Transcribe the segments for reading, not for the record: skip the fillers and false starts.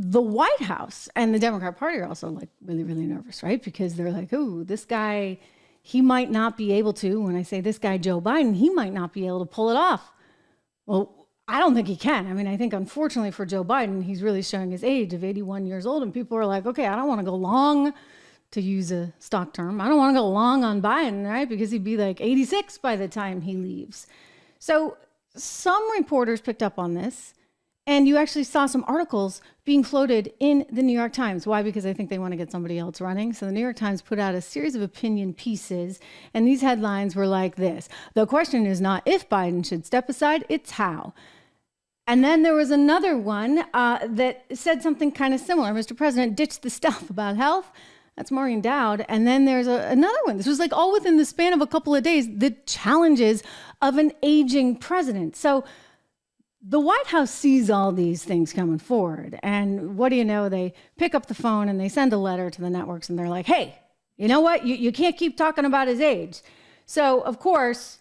the White House and the Democrat Party are also like really, really nervous, right? Because they're like, oh, this guy, he might not be able to, when I say this guy, Joe Biden, he might not be able to pull it off. Well, I don't think he can. I mean, I think unfortunately for Joe Biden, he's really showing his age of 81 years old. And people are like, okay, I don't want to go long, to use a stock term. I don't want to go long on Biden, right? Because he'd be like 86 by the time he leaves. So some reporters picked up on this. And you actually saw some articles being floated in the New York Times. Why? Because I think they want to get somebody else running. So the New York Times put out a series of opinion pieces. And these headlines were like this. The question is not if Biden should step aside, it's how. And then there was another one that said something kind of similar. Mr. President, ditch the stuff about health. That's Maureen Dowd. And then there's another one. This was like all within the span of a couple of days, the challenges of an aging president. So the White House sees all these things coming forward. And what do you know? They pick up the phone and they send a letter to the networks and they're like, hey, you know what? You can't keep talking about his age. So of course,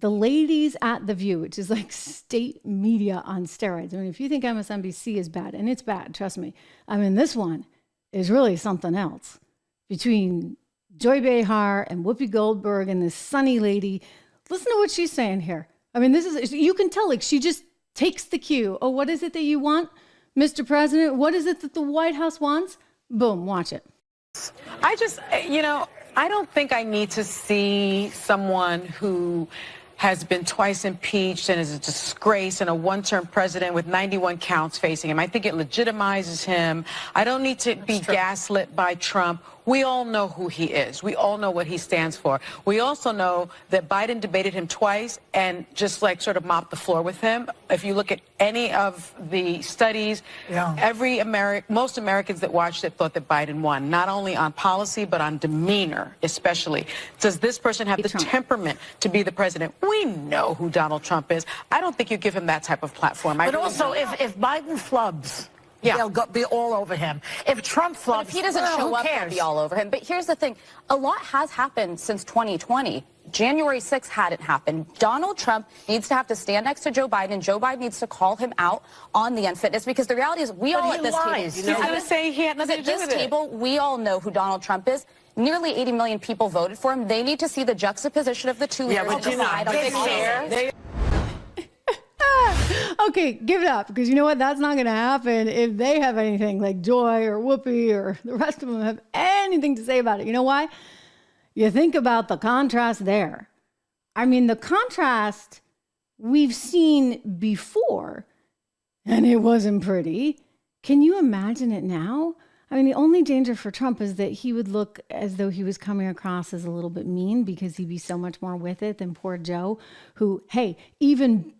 the ladies at The View, which is like state media on steroids. I mean, if you think MSNBC is bad, and it's bad, trust me. I mean, this one is really something else. Between Joy Behar and Whoopi Goldberg and this sunny lady, listen to what she's saying here. I mean, you can tell, like, she just takes the cue. Oh, what is it that you want, Mr. President? What is it that the White House wants? Boom, watch it. I just, I don't think I need to see someone who has been twice impeached and is a disgrace and a one-term president with 91 counts facing him. I think it legitimizes him. I don't need to be gaslit by Trump. We all know who he is. We all know what he stands for. We also know that Biden debated him twice and just like sort of mopped the floor with him. If you look at any of the studies, most Americans that watched it thought that Biden won, not only on policy, but on demeanor, especially. Does this person have the temperament to be the president? We know who Donald Trump is. I don't think you give him that type of platform. But also, if Biden flubs, they'll be all over him. If Trump flubs, but if he doesn't show up, they'll be all over him. But here's the thing. A lot has happened since 2020. January 6th hadn't happened. Donald Trump needs to have to stand next to Joe Biden. Joe Biden needs to call him out on the unfitness, because the reality is we all at this table, He's going to say he had nothing to do with it. At this table, we all know who Donald Trump is. Nearly 80 million people voted for him. They need to see the juxtaposition of the two leaders. Okay, give it up, because you know what? That's not going to happen if they have anything like Joy or Whoopi or the rest of them have anything to say about it. You know why? You think about the contrast there. I mean, the contrast we've seen before, and it wasn't pretty. Can you imagine it now? I mean, the only danger for Trump is that he would look as though he was coming across as a little bit mean, because he'd be so much more with it than poor Joe, who, hey, even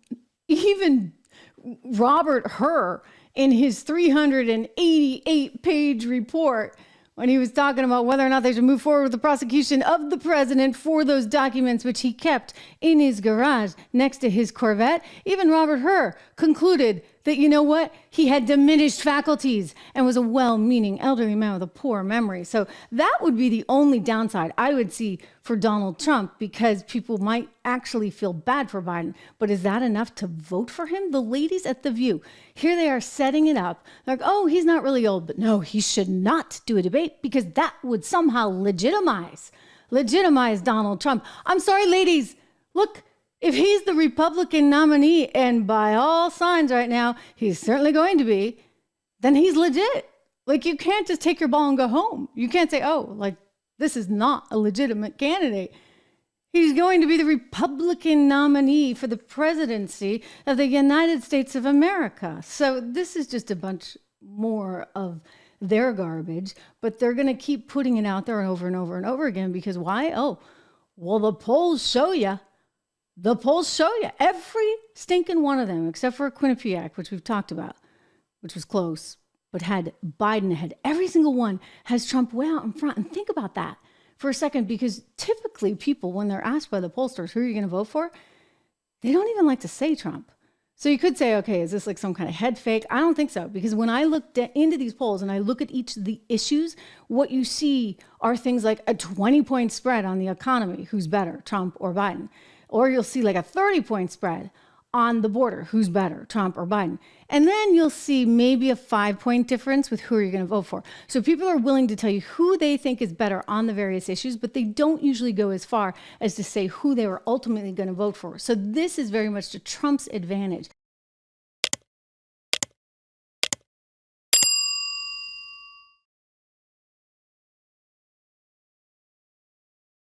Robert Hur in his 388-page report, when he was talking about whether or not they should move forward with the prosecution of the president for those documents which he kept in his garage next to his Corvette, even Robert Hur concluded that, you know what, he had diminished faculties and was a well-meaning elderly man with a poor memory. So that would be the only downside I would see for Donald Trump, because people might actually feel bad for Biden. But is that enough to vote for him? The ladies at The View, here they are setting it up. They're like, oh, he's not really old, but no, he should not do a debate, because that would somehow legitimize Donald Trump. I'm sorry, ladies, look, if he's the Republican nominee, and by all signs right now, he's certainly going to be, then he's legit. Like, you can't just take your ball and go home. You can't say, oh, like, this is not a legitimate candidate. He's going to be the Republican nominee for the presidency of the United States of America. So this is just a bunch more of their garbage, but they're going to keep putting it out there over and over and over again, because why? Oh, well, the polls show you. The polls show you. Every stinking one of them, except for Quinnipiac, which we've talked about, which was close, but had Biden ahead. Every single one has Trump way out in front. And think about that for a second, because typically people, when they're asked by the pollsters, who are you going to vote for? They don't even like to say Trump. So you could say, okay, is this like some kind of head fake? I don't think so, because when I look into these polls and I look at each of the issues, what you see are things like a 20-point spread on the economy. Who's better, Trump or Biden? Or you'll see like a 30-point spread on the border. Who's better, Trump or Biden? And then you'll see maybe a 5-point difference with who you're going to vote for. So people are willing to tell you who they think is better on the various issues, but they don't usually go as far as to say who they were ultimately going to vote for. So this is very much to Trump's advantage.